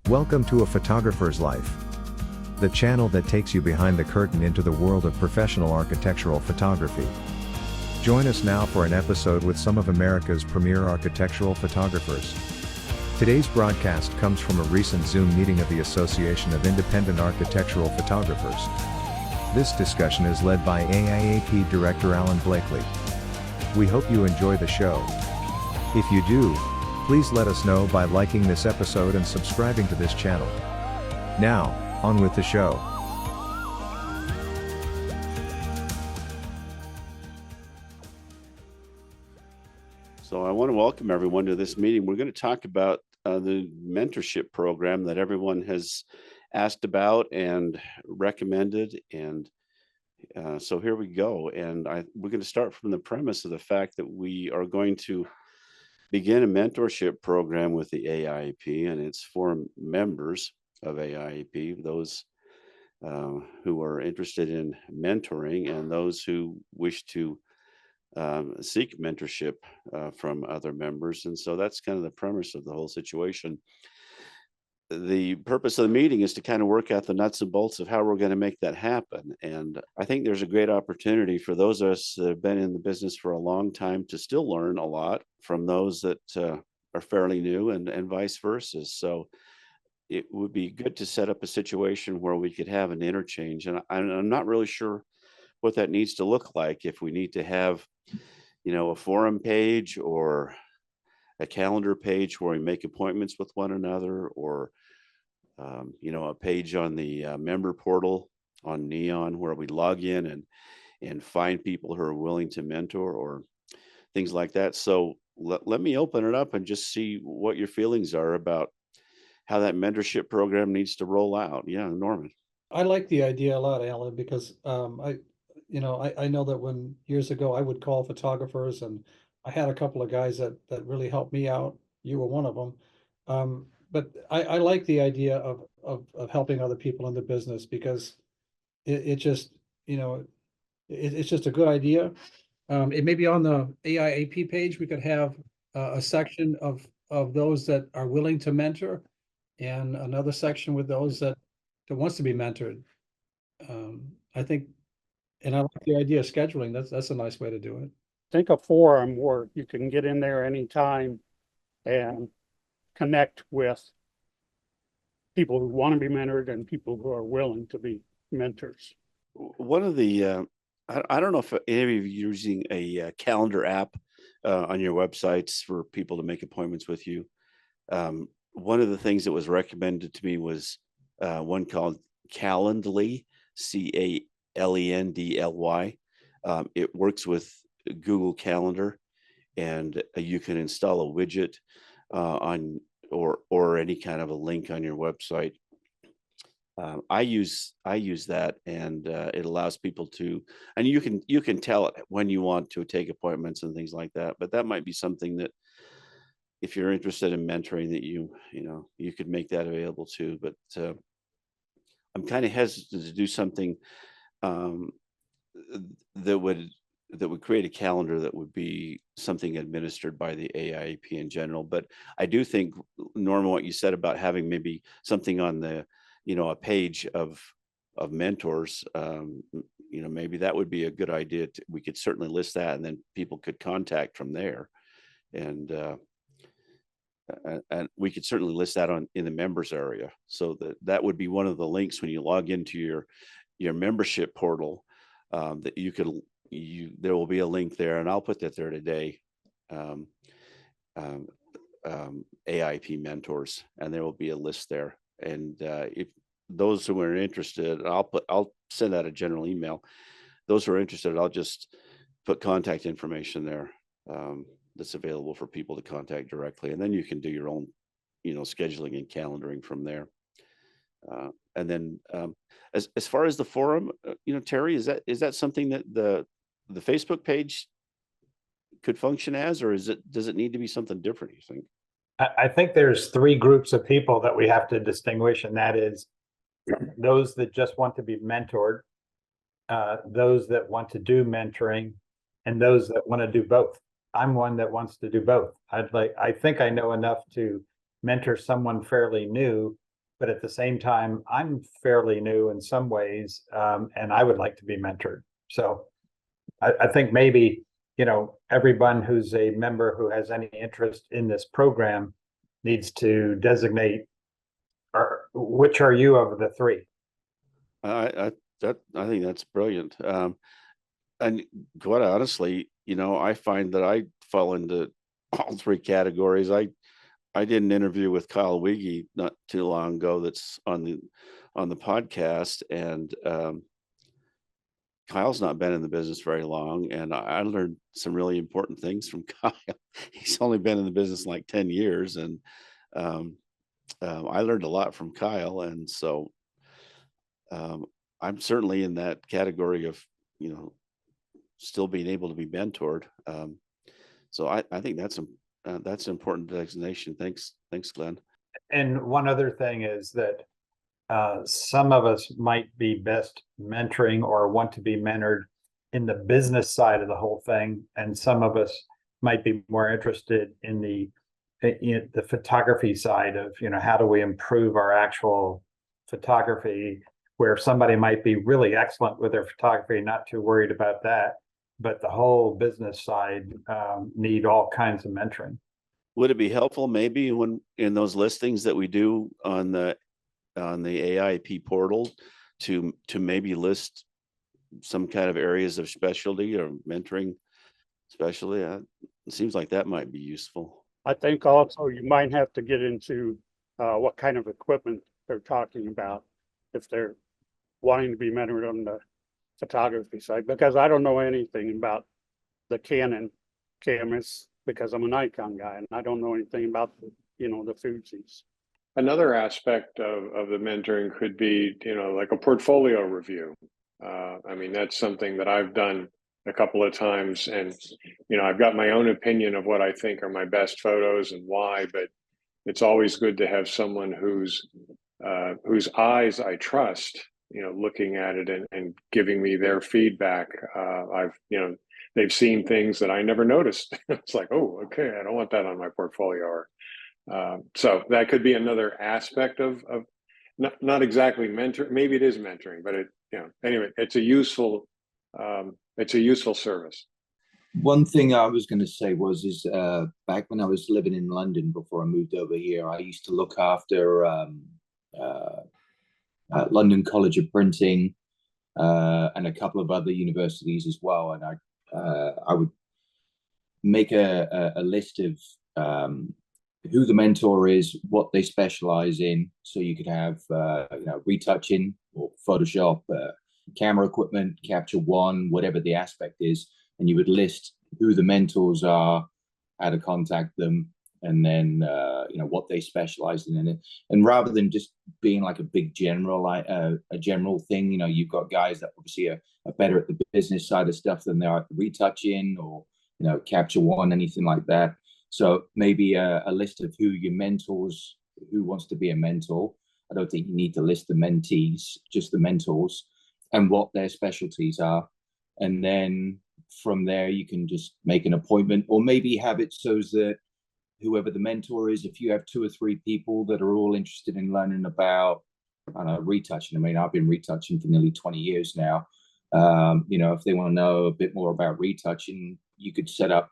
Welcome to A Photographer's Life, the channel that takes you behind the curtain into the world of professional architectural photography. Join us now for an episode with some of America's premier architectural photographers. Today's broadcast comes from a recent Zoom meeting of the Association of Independent Architectural Photographers. This discussion is led by AIAP Director Alan Blakely. We hope you enjoy the show. If you do, please let us know by liking this episode and subscribing to this channel. Now, on with the show. So I want to welcome everyone to this meeting. We're going to talk about the mentorship program that everyone has asked about and recommended. And so here we go. And we're going to start from the premise of the fact that we are going to begin a mentorship program with the AIAP, and it's for members of AIAP, those who are interested in mentoring and those who wish to seek mentorship from other members. And so that's kind of the premise of the whole situation. The purpose of the meeting is to kind of work out the nuts and bolts of how we're going to make that happen. And I think there's a great opportunity for those of us that have been in the business for a long time to still learn a lot from those that are fairly new and vice versa. So it would be good to set up a situation where we could have an interchange. And I'm not really sure what that needs to look like, if we need to have, a forum page or a calendar page where we make appointments with one another, or a page on the member portal on Neon where we log in and find people who are willing to mentor or things like that. So let me open it up and just see what your feelings are about how that mentorship program needs to roll out. Yeah, Norman. I like the idea a lot, Alan, because I know that when years ago I would call photographers, and I had a couple of guys that really helped me out. You were one of them. But I like the idea of helping other people in the business, because it's just a good idea. It may be on the AIAP page. We could have a section of those that are willing to mentor, and another section with those that wants to be mentored. I think, and I like the idea of scheduling. That's a nice way to do it. Think a forum where you can get in there anytime and connect with people who want to be mentored and people who are willing to be mentors. One of the, I don't know if any of you are using a calendar app on your websites for people to make appointments with you. One of the things that was recommended to me was one called Calendly, Calendly. It works with Google Calendar, and you can install a widget on or any kind of a link on your website. I use that, and it allows people to, and you can tell it when you want to take appointments and things like that. But that might be something that, if you're interested in mentoring, that you could make that available too. But I'm kind of hesitant to do something that would create a calendar that would be something administered by the AIAP in general. But I do think, Norman, what you said about having maybe something on the, a page of mentors, maybe that would be a good idea. We could certainly list that, and then people could contact from there. And we could certainly list that in the members area, so that would be one of the links when you log into your membership portal, that there will be a link there, and I'll put that there today. AIP mentors, and there will be a list there. And if those who are interested, I'll send out a general email. Those who are interested, I'll just put contact information there that's available for people to contact directly, and then you can do your own, scheduling and calendaring from there. And then as far as the forum, Terry, is that something that the Facebook page could function as, or does it need to be something different, you think? I think there's three groups of people that we have to distinguish, and that is those that just want to be mentored, those that want to do mentoring, and those that want to do both. I'm one that wants to do both. I think I know enough to mentor someone fairly new, but at the same time, I'm fairly new in some ways, and I would like to be mentored. So I think maybe, everyone who's a member who has any interest in this program needs to designate, or which are you of the three? I think that's brilliant. And quite honestly, I find that I fall into all three categories. I did an interview with Kyle Wiggy not too long ago that's on the podcast, and Kyle's not been in the business very long, and I learned some really important things from Kyle. He's only been in the business like 10 years, and I learned a lot from Kyle, and so I'm certainly in that category of, still being able to be mentored. So I think that's an important designation. Thanks, Glenn. And one other thing is that some of us might be best mentoring or want to be mentored in the business side of the whole thing, and some of us might be more interested in the photography side of, how do we improve our actual photography, where somebody might be really excellent with their photography, not too worried about that, but the whole business side need all kinds of mentoring. Would it be helpful maybe when in those listings that we do on the AIAP portal to maybe list some kind of areas of specialty or mentoring specialty? It seems like that might be useful. I think also you might have to get into what kind of equipment they're talking about if they're wanting to be mentored on the photography side, because I don't know anything about the Canon cameras because I'm a Nikon guy, and I don't know anything about the Fuji's. Another aspect of the mentoring could be, like a portfolio review. I mean, that's something that I've done a couple of times, and I've got my own opinion of what I think are my best photos and why, but it's always good to have someone whose eyes I trust, looking at it and giving me their feedback. They've seen things that I never noticed. It's like, oh, okay, I don't want that on my portfolio. So that could be another aspect of not exactly mentor. Maybe it is mentoring, but anyway, it's a useful service. One thing I was going to say is back when I was living in London before I moved over here, I used to look after London College of Printing and a couple of other universities as well, and I would make a list of who the mentor is, what they specialize in, so you could have retouching or Photoshop, camera equipment, Capture One, whatever the aspect is, and you would list who the mentors are, how to contact them, and then what they specialize in it. And rather than just being like a big general, a general thing, you've got guys that obviously are better at the business side of stuff than they are at the retouching or Capture One, anything like that. So maybe a list of who your mentors, who wants to be a mentor. I don't think you need to list the mentees, just the mentors, and what their specialties are. And then from there, you can just make an appointment, or maybe have it so that whoever the mentor is, if you have 2 or 3 people that are all interested in learning about, retouching. I mean, I've been retouching for nearly 20 years now. If they want to know a bit more about retouching, you could set up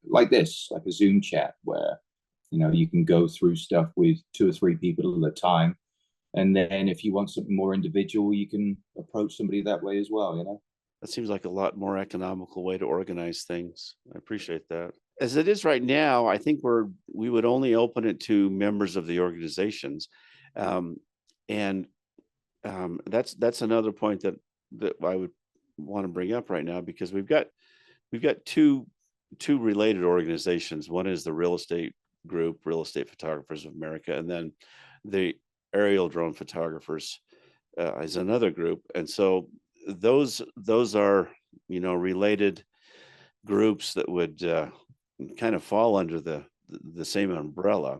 like this, like a Zoom chat where, you can go through stuff with 2 or 3 people at a time. And then if you want something more individual, you can approach somebody that way as well, That seems like a lot more economical way to organize things. I appreciate that. As it is right now, I think we would only open it to members of the organizations. And that's another point that I would want to bring up right now, because we've got two related organizations. One is the Real Estate Group, Real Estate Photographers of America, and then the Aerial Drone Photographers is another group. And so those are related groups that would kind of fall under the same umbrella,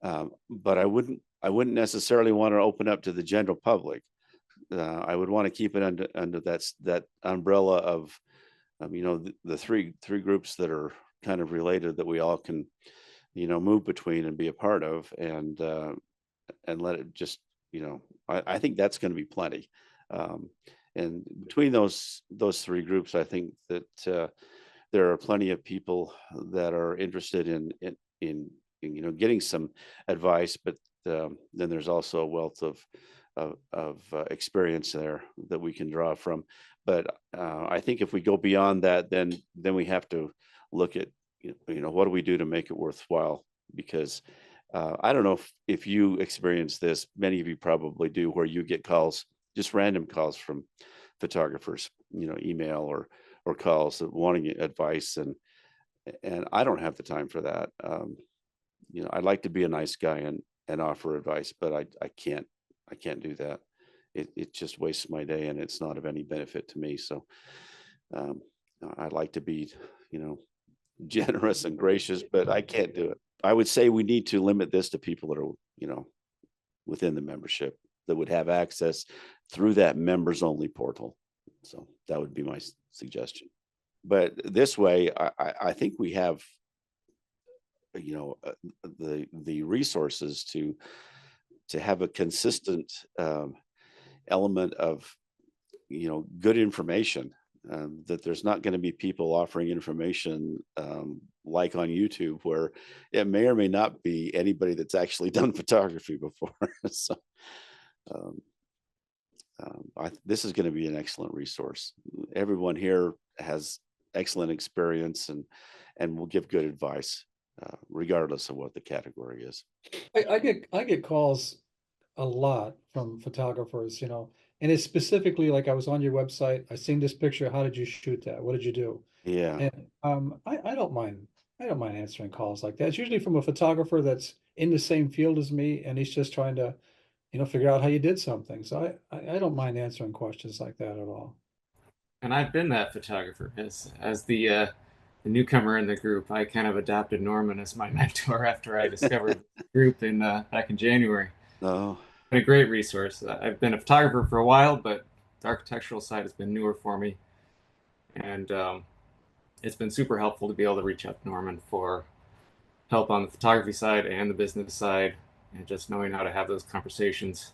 but I wouldn't necessarily want to open up to the general public. I would want to keep it under that umbrella of the three groups that are kind of related, that we all can move between and be a part of. And let it just, I think that's going to be plenty. And between those three groups, I think that there are plenty of people that are interested in getting some advice, but then there's also a wealth of experience there that we can draw from. But I think if we go beyond that, then we have to look at what do we do to make it worthwhile? Because I don't know if you experience this. Many of you probably do, where you get calls, just random calls from photographers, email or calls wanting advice, and I don't have the time for that. I'd like to be a nice guy and offer advice, but I can't do that. It just wastes my day, and it's not of any benefit to me. So I'd like to be, generous and gracious, but I can't do it. I would say we need to limit this to people that are, within the membership, that would have access through that members only portal. So that would be my suggestion. But this way, I think we have, the resources to have a consistent element of, good information. That there's not going to be people offering information like on YouTube, where it may or may not be anybody that's actually done photography before. So this is going to be an excellent resource. Everyone here has excellent experience and will give good advice, regardless of what the category is. I get calls a lot from photographers, and it's specifically like, I was on your website, I seen this picture, how did you shoot that? What did you do? Yeah. And I don't mind answering calls like that. It's usually from a photographer that's in the same field as me, and he's just trying to, figure out how you did something. So I don't mind answering questions like that at all. And I've been that photographer as the newcomer in the group. I kind of adopted Norman as my mentor after I discovered the group back in January. Oh, Been a great resource. I've been a photographer for a while, but the architectural side has been newer for me, and it's been super helpful to be able to reach out to Norman for help on the photography side and the business side, and just knowing how to have those conversations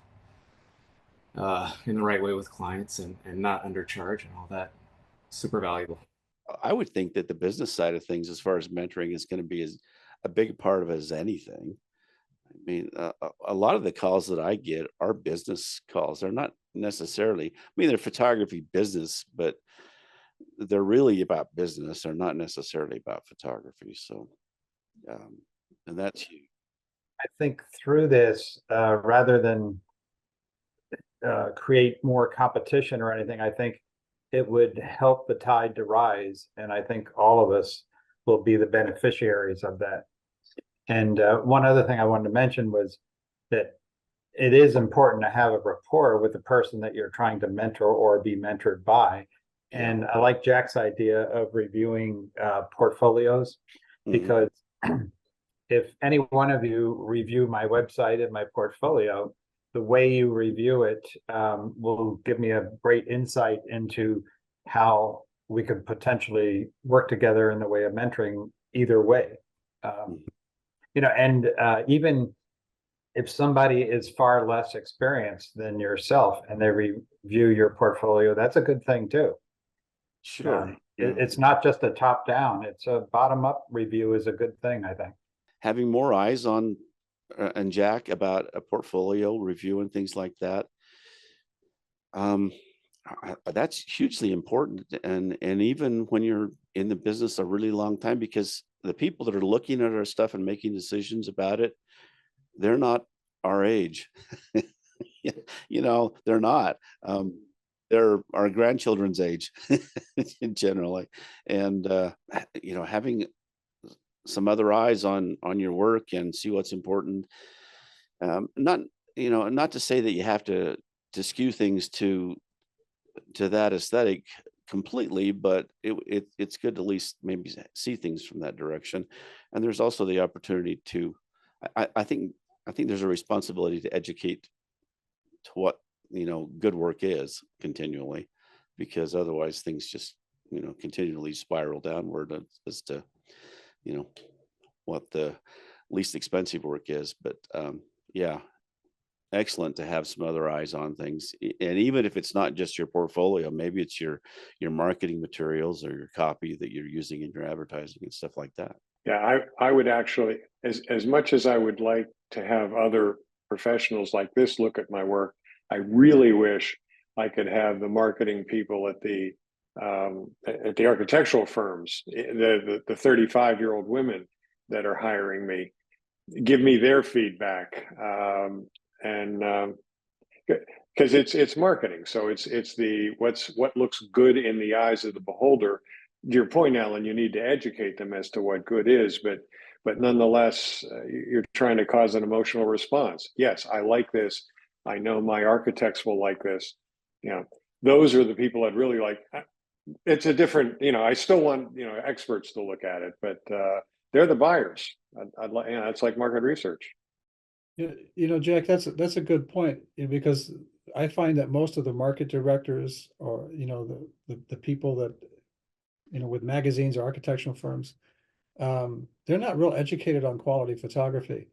in the right way with clients and not undercharge and all that. Super valuable. I would think that the business side of things, as far as mentoring, is going to be as a big part of it as anything. I mean, a lot of the calls that I get are business calls. They're not necessarily, they're photography business, but they're really about business. They're not necessarily about photography. So, and that's huge. I think through this, rather than create more competition or anything, I think it would help the tide to rise. And I think all of us will be the beneficiaries of that. And one other thing I wanted to mention was that it is important to have a rapport with the person that you're trying to mentor or be mentored by. And I like Jack's idea of reviewing portfolios, because if any one of you review my website and my portfolio, the way you review it will give me a great insight into how we could potentially work together in the way of mentoring either way. And even if somebody is far less experienced than yourself and they review your portfolio, that's a good thing too. Sure. It's not just a top down, it's a bottom up review is a good thing, I think. Having more eyes on and Jack about a portfolio review and things like that, that's hugely important. And even when you're in the business a really long time, because the people that are looking at our stuff and making decisions about it, they're not our age. They're not. They're our grandchildren's age generally. And having some other eyes on your work and see what's important. Not to say that you have to skew things to that aesthetic completely, but it's good to at least maybe see things from that direction. And there's also the opportunity to, I think there's a responsibility to educate to what good work is continually, because otherwise things just continually spiral downward as to what the least expensive work is. But excellent to have some other eyes on things. And even if it's not just your portfolio, maybe it's your marketing materials or your copy that you're using in your advertising and stuff like that. Yeah, I would actually, as much as I would like to have other professionals like this look at my work, I really wish I could have the marketing people at the architectural firms, the 35-year-old women that are hiring me, give me their feedback, and because it's marketing, so it's what looks good in the eyes of the beholder. To your point, Alan, you need to educate them as to what good is, but nonetheless, you're trying to cause an emotional response. Yes, I like this. I know my architects will like this. You know, those are the people I'd really like. It's a different, I still want, experts to look at it, but they're the buyers. I'd like, it's like market research. Jack, that's a good point, because I find that most of the market directors, or the people that with magazines or architectural firms, they're not real educated on quality photography.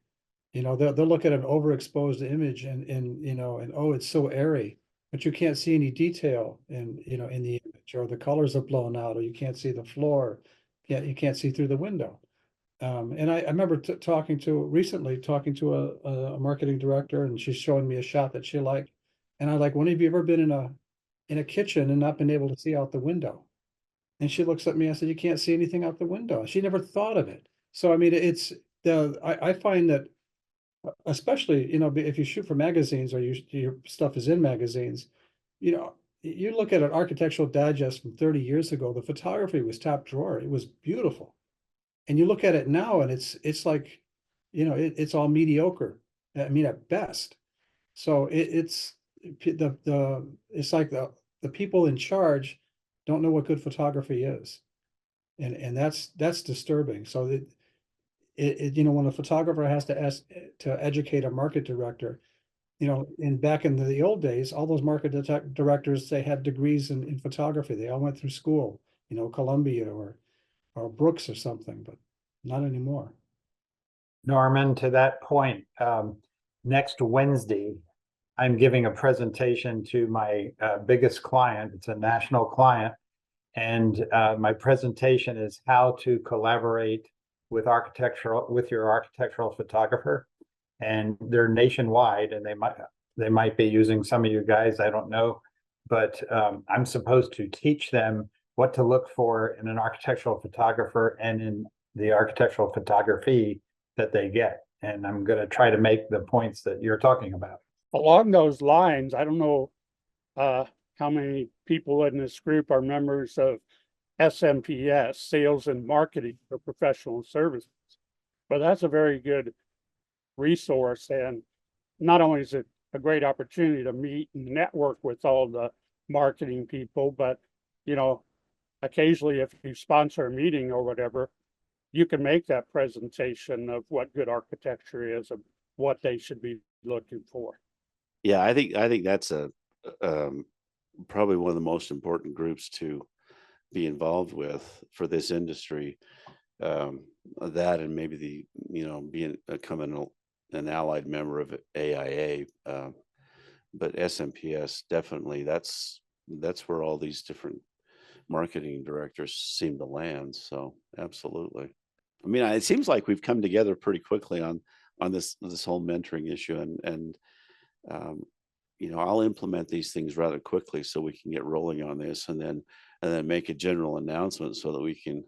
They'll look at an overexposed image and oh, it's so airy, but you can't see any detail in the image, or the colors are blown out, or you can't see the floor. Yeah, you can't see through the window. And I remember talking to a marketing director, and she's showing me a shot that she liked. And I like, when have you ever been in a kitchen and not been able to see out the window? And she looks at me, I said, you can't see anything out the window. She never thought of it. So, I mean, I find that, especially, if you shoot for magazines, or your stuff is in magazines, you look at an Architectural Digest from 30 years ago, the photography was top drawer. It was beautiful. And you look at it now, and it's like, it's all mediocre. I mean, at best. So it's like the people in charge don't know what good photography is, and that's disturbing. So when a photographer has to educate a market director, back in the old days, all those market directors, they had degrees in photography. They all went through school, Columbia or Brooks or something, but not anymore. Norman, to that point, next Wednesday, I'm giving a presentation to my biggest client. It's a national client. And my presentation is how to collaborate with your architectural photographer. And they're nationwide, and they might be using some of you guys, I don't know. But I'm supposed to teach them what to look for in an architectural photographer and in the architectural photography that they get. And I'm going to try to make the points that you're talking about. Along those lines, I don't know how many people in this group are members of SMPS, Sales and Marketing for Professional Services, but that's a very good resource. And not only is it a great opportunity to meet and network with all the marketing people, but occasionally, if you sponsor a meeting or whatever, you can make that presentation of what good architecture is and what they should be looking for. Yeah, I think that's probably one of the most important groups to be involved with for this industry. That, and maybe becoming an allied member of AIA, but SMPS, definitely that's where all these different marketing directors seem to land. So absolutely. I mean, it seems like we've come together pretty quickly on this whole mentoring issue, and I'll implement these things rather quickly so we can get rolling on this, and then make a general announcement so that we can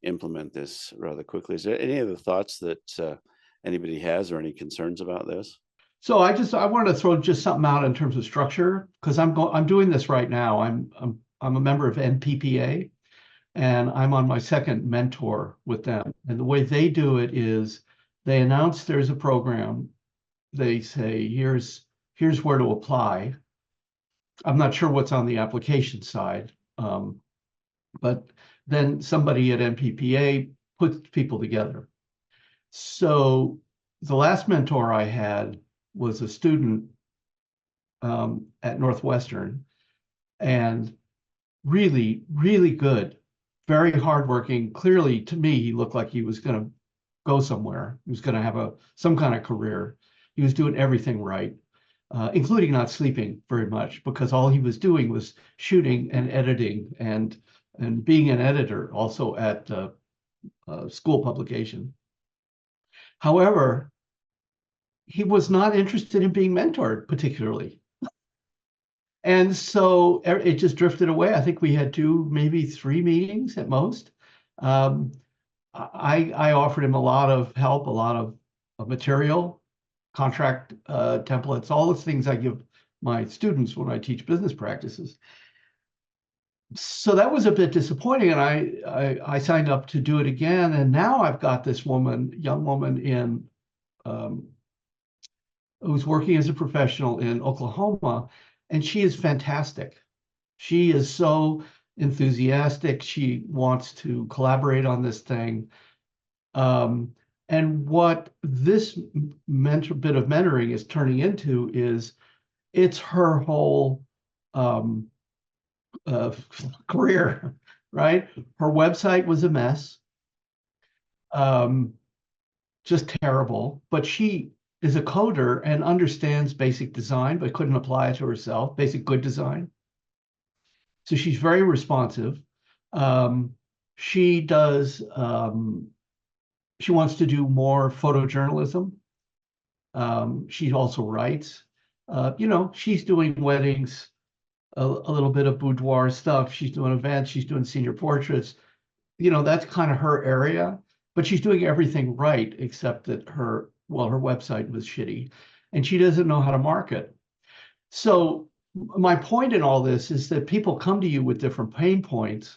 implement this rather quickly. Is there any other thoughts that anybody has, or any concerns about this? So I wanted to throw just something out in terms of structure, because I'm doing this right now. I'm a member of NPPA, and I'm on my second mentor with them. And the way they do it is they announce there's a program. They say, here's where to apply. I'm not sure what's on the application side, but then somebody at NPPA puts people together. So the last mentor I had was a student at Northwestern, and really, really good, very hardworking. Clearly, to me, he looked like he was going to go somewhere. He was going to have some kind of career. He was doing everything right. including not sleeping very much, because all he was doing was shooting and editing and being an editor also at school publication. However, he was not interested in being mentored particularly. And so it just drifted away. I think we had 2, maybe 3 meetings at most. I offered him a lot of help, a lot of material, contract templates, all the things I give my students when I teach business practices. So that was a bit disappointing, and I signed up to do it again. And now I've got this young woman in who's working as a professional in Oklahoma, and she is fantastic. She is so enthusiastic. She wants to collaborate on this thing. And what this bit of mentoring is turning into is it's her whole career, right? Her website was a mess, just terrible, but she is a coder and understands basic design, but couldn't apply it to herself, basic good design. So she's very responsive. She does, she wants to do more photojournalism. She also writes. You know, she's doing weddings, a little bit of boudoir stuff. She's doing events, she's doing senior portraits. You know, that's kind of her area, but she's doing everything right, except that her website was shitty and she doesn't know how to market. So my point in all this is that people come to you with different pain points.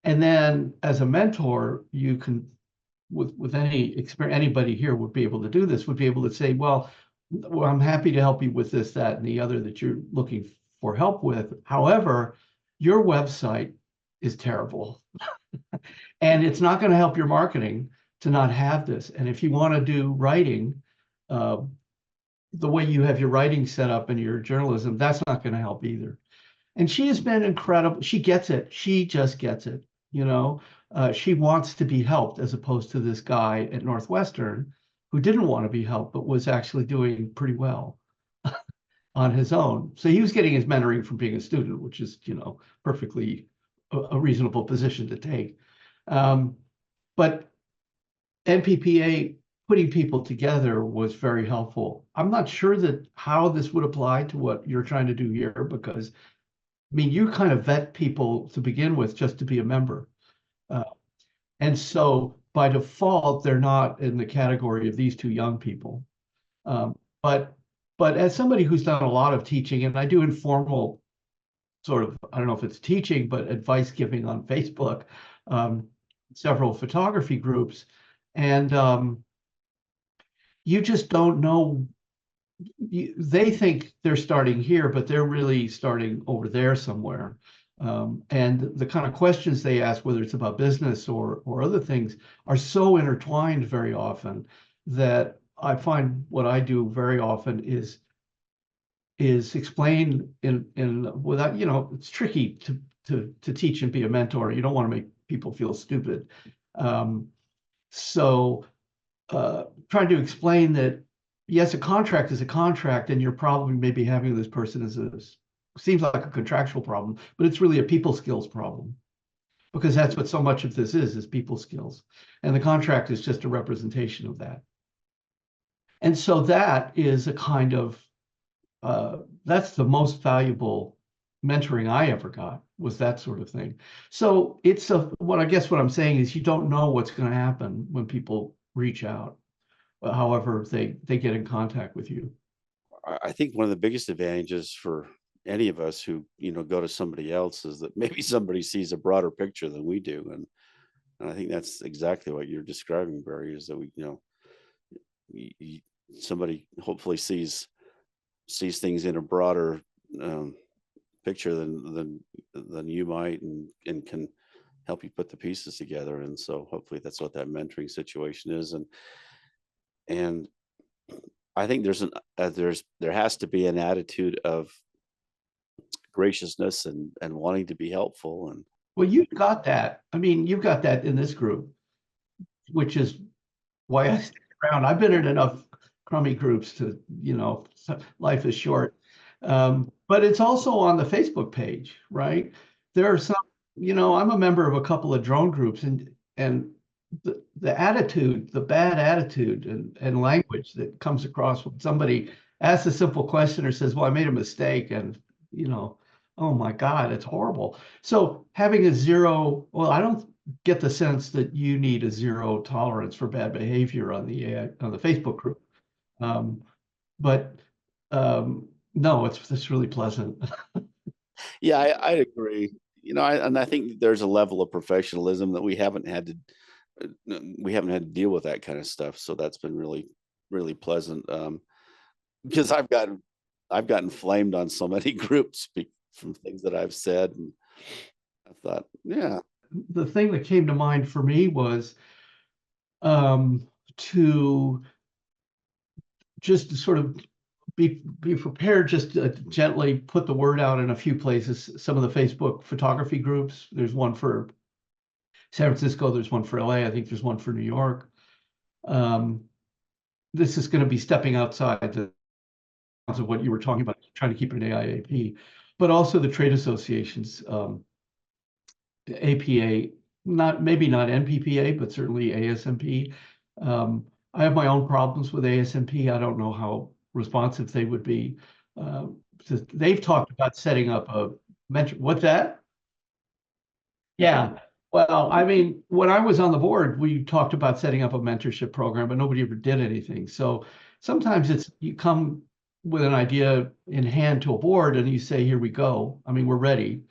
And then as a mentor, you can, with any experience, anybody here would be able to do this, would be able to say, well, I'm happy to help you with this, that, and the other that you're looking for help with. However, your website is terrible. And it's not going to help your marketing to not have this. And if you want to do writing, the way you have your writing set up and your journalism, that's not going to help either. And she has been incredible. She gets it. She just gets it. You know, she wants to be helped, as opposed to this guy at Northwestern who didn't want to be helped, but was actually doing pretty well on his own. So he was getting his mentoring from being a student, which is, you know, perfectly a reasonable position to take. But NPPA putting people together was very helpful. I'm not sure that how this would apply to what you're trying to do here, because I mean, you kind of vet people to begin with just to be a member. And so by default, they're not in the category of these 2 young people. But as somebody who's done a lot of teaching, and I do informal sort of, I don't know if it's teaching, but advice giving on Facebook, several photography groups, and you just don't know. They think they're starting here, but they're really starting over there somewhere. And the kind of questions they ask, whether it's about business or other things, are so intertwined very often that I find what I do very often is explain in without, you know, it's tricky to teach and be a mentor. You don't want to make people feel stupid. So trying to explain that, yes, a contract is a contract, and you're probably maybe having this person as seems like a contractual problem, but it's really a people skills problem, because that's what so much of this is people skills. And the contract is just a representation of that. And so that is a kind of, that's the most valuable mentoring I ever got, was that sort of thing. So it's what I'm saying is, you don't know what's going to happen when people reach out, however they get in contact with you. I think one of the biggest advantages for any of us who, you know, go to somebody else is that maybe somebody sees a broader picture than we do. And I think that's exactly what you're describing, Barry, is that we, you know, somebody hopefully sees things in a broader picture than you might, and can help you put the pieces together. And so hopefully that's what that mentoring situation is. And I think there has to be an attitude of graciousness and wanting to be helpful. And well, you've got that. I mean, you've got that in this group, which is why I stick around. I've been in enough crummy groups to, life is short. But it's also on the Facebook page, right? There are some, I'm a member of a couple of drone groups, and the attitude, the bad attitude and language that comes across when somebody asks a simple question or says, well, I made a mistake, and, oh my God, it's horrible. So having a zero, well, I don't get the sense that you need a zero tolerance for bad behavior on the Facebook group. But no, it's really pleasant. Yeah, I'd agree. And I think there's a level of professionalism that we haven't had to deal with that kind of stuff. So that's been really, really pleasant. Because I've gotten flamed on so many groups from things that I've said, and I thought, yeah. The thing that came to mind for me was to just sort of be prepared, just to gently put the word out in a few places. Some of the Facebook photography groups, there's one for San Francisco, there's one for LA, I think there's one for New York. This is going to be stepping outside the of what you were talking about, trying to keep an AIAP, but also the trade associations, APA, maybe not NPPA, but certainly ASMP. I have my own problems with ASMP. I don't know how responsive they would be. They've talked about setting up a mentor. What's that? Yeah. Well, I mean, when I was on the board, we talked about setting up a mentorship program, but nobody ever did anything. So sometimes you come with an idea in hand to a board and you say, here we go. I mean, we're ready,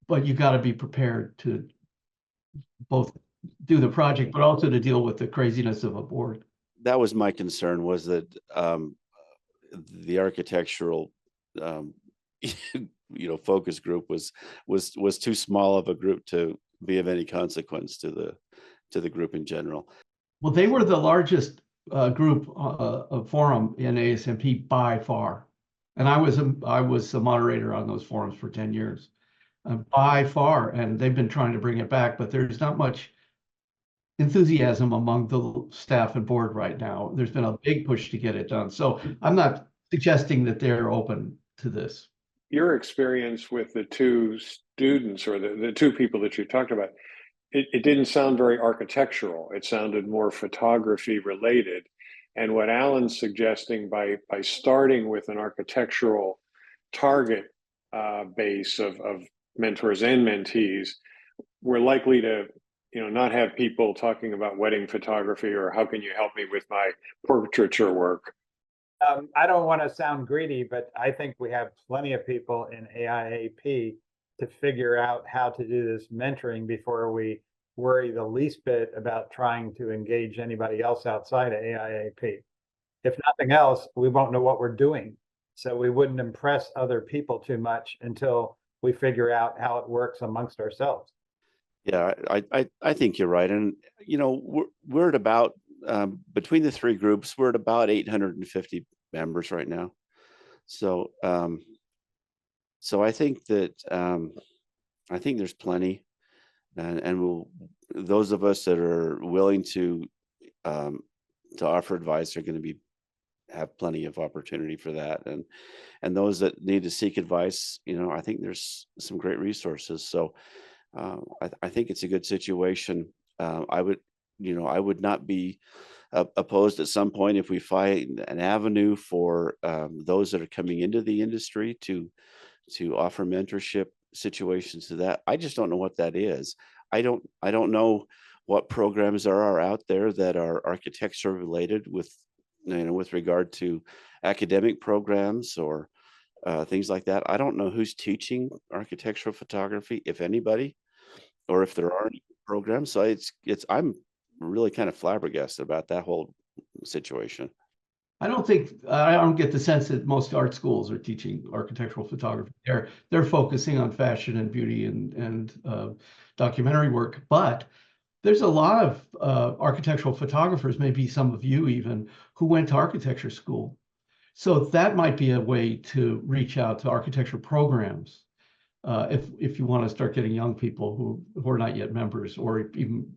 but you got to be prepared to both do the project, but also to deal with the craziness of a board. That was my concern, was that the architectural focus group was too small of a group to be of any consequence to the group in general. Well, they were the largest group forum in ASMP by far, and I was a moderator on those forums for 10 years, by far, and they've been trying to bring it back, but there's not much enthusiasm among the staff and board right now. There's been a big push to get it done, so I'm not suggesting that they're open to this. Your experience with the two students, or the two people that you talked about, it didn't sound very architectural. It sounded more photography related. And what Alan's suggesting, by starting with an architectural target base of mentors and mentees, we're likely to not have people talking about wedding photography or how can you help me with my portraiture work. I don't want to sound greedy, but I think we have plenty of people in AIAP to figure out how to do this mentoring before we worry the least bit about trying to engage anybody else outside of AIAP. If nothing else, we won't know what we're doing. So we wouldn't impress other people too much until we figure out how it works amongst ourselves. Yeah, I think you're right. And, we're at about, between the three groups, we're at about 850 members right now. So, I think that, I think there's plenty, and those of us that are willing to offer advice are going to have plenty of opportunity for that. And those that need to seek advice, I think there's some great resources. So, I think it's a good situation. I would not be opposed at some point if we find an avenue for those that are coming into the industry to offer mentorship situations to that. I just don't know what that is. I don't know what programs there are out there that are architecture related with regard to academic programs or things like that. I don't know who's teaching architectural photography, if anybody, or if there are any programs. So I'm really kind of flabbergasted about that whole situation. I don't get the sense that most art schools are teaching architectural photography. They're focusing on fashion and beauty and documentary work, but there's a lot of architectural photographers, maybe some of you even, who went to architecture school. So that might be a way to reach out to architecture programs if you want to start getting young people who are not yet members or even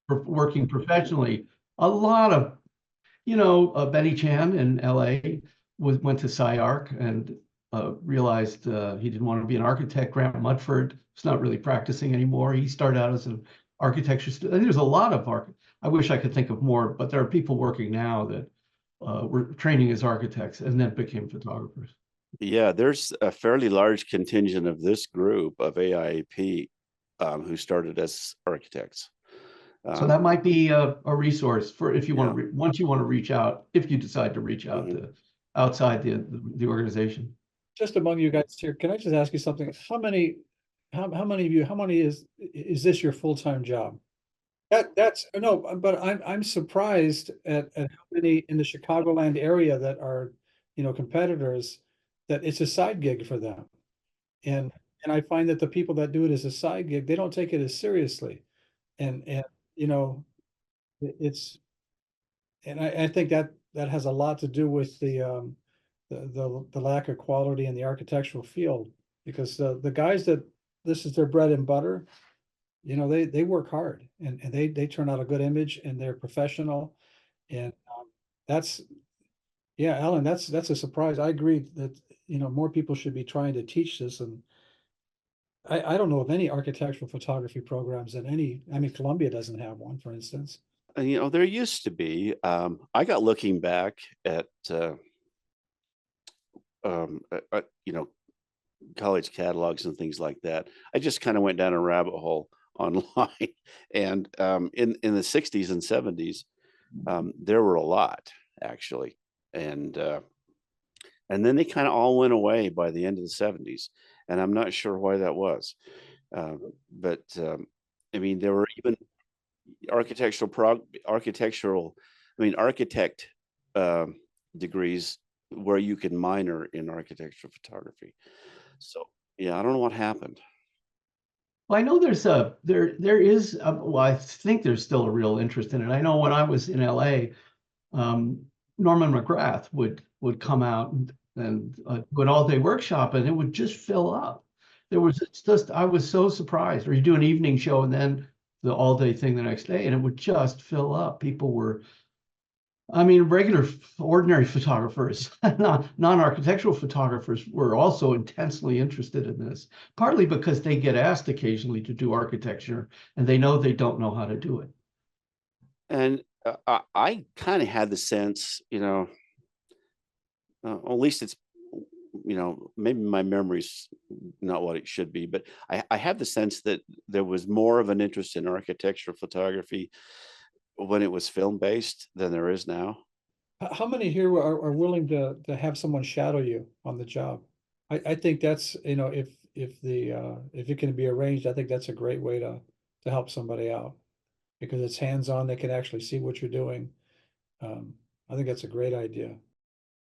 working professionally. A lot of you know, Benny Chan in LA went to SciArc and realized he didn't want to be an architect. Grant Mudford is not really practicing anymore. He started out as an architecture student. There's a lot of I wish I could think of more, but there are people working now that were training as architects and then became photographers. Yeah, there's a fairly large contingent of this group of AIAP who started as architects. So that might be a resource for if you want Yeah. to once you want to reach out, if you decide to reach out to outside the organization. Just among you guys here, can I just ask you something? How many of you, how many is this your full-time job? That's no, but I'm surprised at how many in the Chicagoland area that are, you know, competitors, that it's a side gig for them. And I find that the people that do it as a side gig, they don't take it as seriously. And you know, it's, and I think that has a lot to do with the lack of quality in the architectural field, because the guys that this is their bread and butter, you know, they work hard and they turn out a good image and they're professional. And that's, yeah, Alan, that's a surprise. I agree that, you know, more people should be trying to teach this. And I don't know of any architectural photography programs in any, I mean, Columbia doesn't have one, for instance. And, you know, there used to be, I got looking back at, you know, college catalogs and things like that. I just kind of went down a rabbit hole online, and in the 60s and 70s, there were a lot actually, and then they kind of all went away by the end of the 70s, and I'm not sure why that was, but I mean, there were even architect degrees where you can minor in architectural photography. So yeah, I don't know what happened. Well, I know there is well, I think there's still a real interest in it. I know when I was in LA, Norman McGrath would come out and do an all-day workshop, and it would just fill up. It's just, I was so surprised. Or you do an evening show and then the all-day thing the next day, and it would just fill up. People were, I mean, regular, ordinary photographers, non-architectural photographers were also intensely interested in this, partly because they get asked occasionally to do architecture and they know they don't know how to do it. And I kind of had the sense, you know, at least it's, you know, maybe my memory's not what it should be, but I have the sense that there was more of an interest in architectural photography when it was film based than there is now. How many here are willing to have someone shadow you on the job? I think that's, you know, if it can be arranged, I think that's a great way to help somebody out, because it's hands-on. They can actually see what you're doing. I think that's a great idea.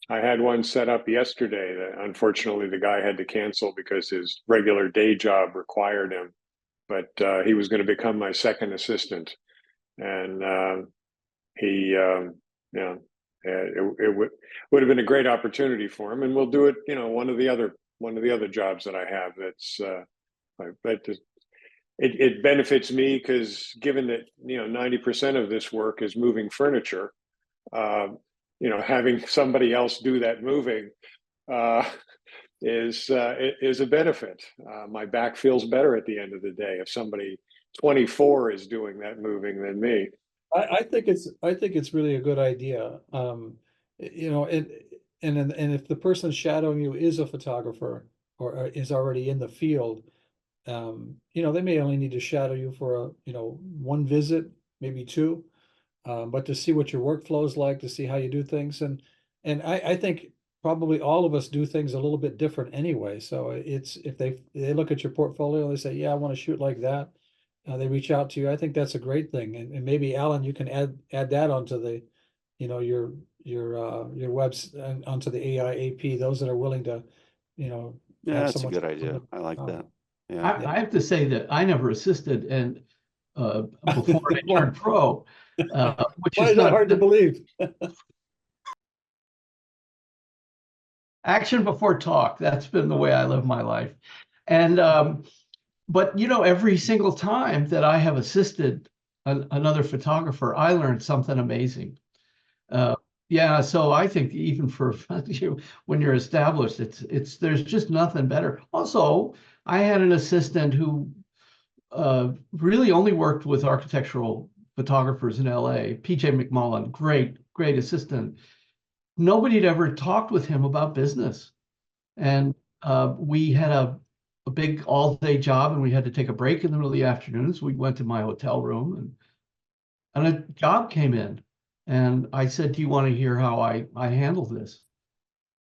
I had one set up yesterday that unfortunately the guy had to cancel because his regular day job required him, but he was going to become my second assistant. And it would have been a great opportunity for him, and we'll do it. You know, one of the other jobs that I have it benefits me, because given that, you know, 90% of this work is moving furniture, you know, having somebody else do that moving is a benefit. My back feels better at the end of the day if somebody 24 is doing that moving than me. I think it's really a good idea. You know, and if the person shadowing you is a photographer or is already in the field, you know, they may only need to shadow you for one visit, maybe two, but to see what your workflow is like, to see how you do things, and I think probably all of us do things a little bit different anyway. So it's, if they look at your portfolio, they say, yeah, I want to shoot like that. They reach out to you. I think that's a great thing, and maybe Alan, you can add that onto the, you know, your webs and onto the AIAP. Those that are willing to, you know, Yeah, that's a someone good idea. I like that. Yeah. I have to say that I never assisted and before I turned pro, which Why is is that not hard to believe? action before talk. That's been the way I live my life. And but you know, every single time that I have assisted another photographer, I learned something amazing. Yeah, so I think even for when you're established, there's just nothing better. Also, I had an assistant who really only worked with architectural photographers in LA, PJ McMullen, great assistant. Nobody had ever talked with him about business. And we had a big all-day job, and we had to take a break in the middle of the afternoon. So we went to my hotel room, and a job came in. And I said, do you want to hear how I handle this?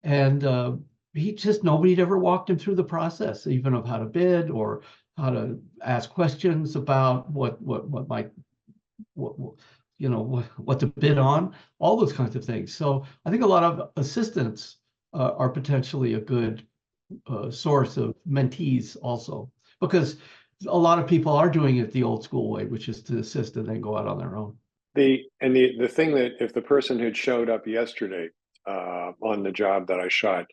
And nobody had ever walked him through the process, even of how to bid or how to ask questions about what to bid on, all those kinds of things. So I think a lot of assistants are potentially a good source of mentees also, because a lot of people are doing it the old school way, which is to assist and then go out on their own. The thing that if the person had showed up yesterday on the job that I shot,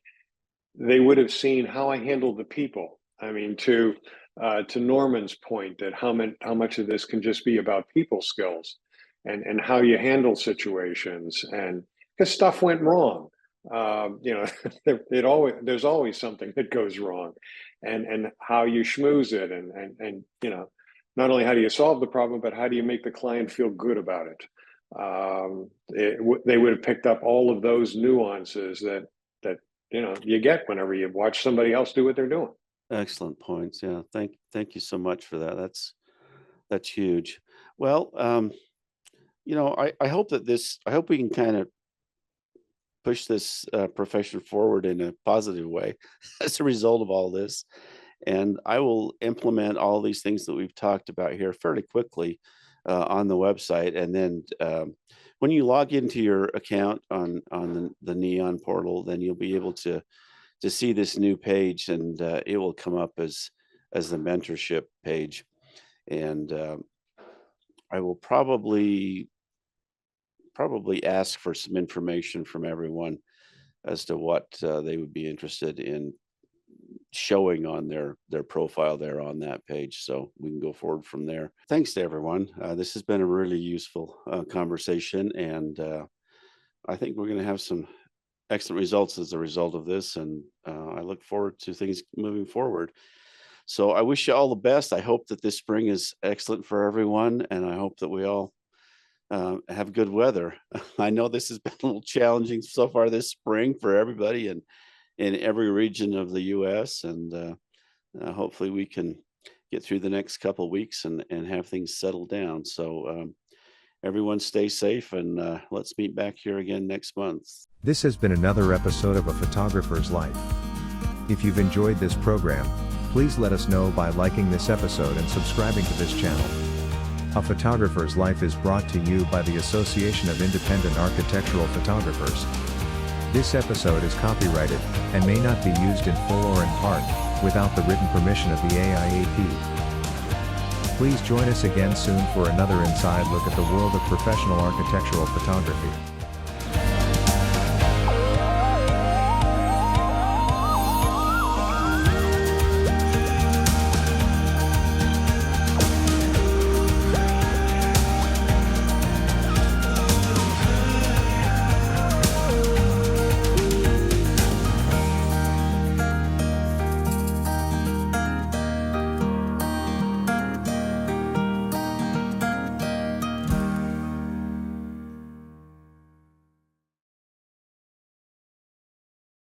they would have seen how I handled the people. I mean, to Norman's point, that how much of this can just be about people skills and how you handle situations, and because stuff went wrong. There's always something that goes wrong, and how you schmooze it, and not only how do you solve the problem, but how do you make the client feel good about it? They would have picked up all of those nuances that you get whenever you watch somebody else do what they're doing. Excellent points. Yeah. Thank you so much for that. That's huge. Well, I hope we can kind of push this profession forward in a positive way as a result of all this. And I will implement all these things that we've talked about here fairly quickly on the website. And then when you log into your account on the Neon portal, then you'll be able to see this new page, and it will come up as the mentorship page. And I will probably ask for some information from everyone as to what they would be interested in showing on their profile there on that page, so we can go forward from there. Thanks to everyone. This has been a really useful conversation, and I think we're going to have some excellent results as a result of this, and I look forward to things moving forward. So I wish you all the best. I hope that this spring is excellent for everyone, and I hope that we all have good weather. I know this has been a little challenging so far this spring for everybody and in every region of the US, and hopefully we can get through the next couple of weeks and have things settle down. So everyone stay safe, and let's meet back here again next month. This has been another episode of A Photographer's Life. If you've enjoyed this program, please let us know by liking this episode and subscribing to this channel. A Photographer's Life is brought to you by the Association of Independent Architectural Photographers. This episode is copyrighted and may not be used in full or in part without the written permission of the AIAP. Please join us again soon for another inside look at the world of professional architectural photography.